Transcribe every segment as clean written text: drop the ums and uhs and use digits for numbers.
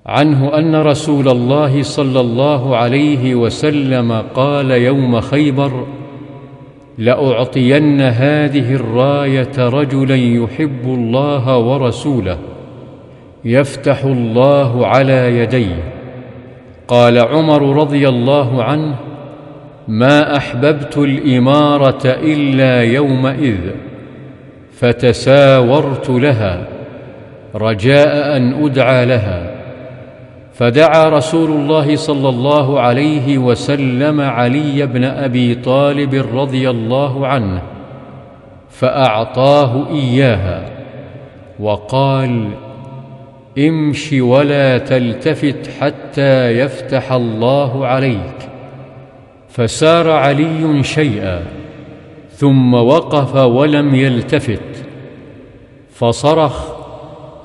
عنه أن رسول الله صلى الله عليه وسلم قال يوم خيبر: لأعطين هذه الراية رجلا يحب الله ورسوله يفتح الله على يديه. قال عمر رضي الله عنه: ما أحببت الإمارة إلا يومئذ، فتساورت لها رجاء أن أدعى لها، فدعا رسول الله صلى الله عليه وسلم علي بن أبي طالب رضي الله عنه فأعطاه إياها، وقال: امش ولا تلتفت حتى يفتح الله عليك. فسار علي شيئا ثم وقف ولم يلتفت، فصرخ: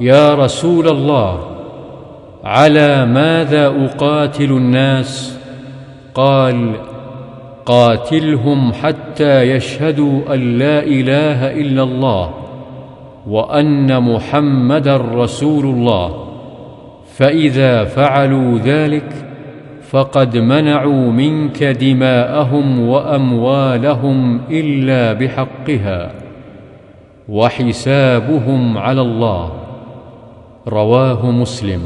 يا رسول الله، على ماذا أقاتل الناس؟ قال: قاتلهم حتى يشهدوا أن لا إله إلا الله وأن محمدًا رسول الله، فإذا فعلوا ذلك فقد منعوا منك دماءهم وأموالهم إلا بحقها، وحسابهم على الله. رواه مسلم.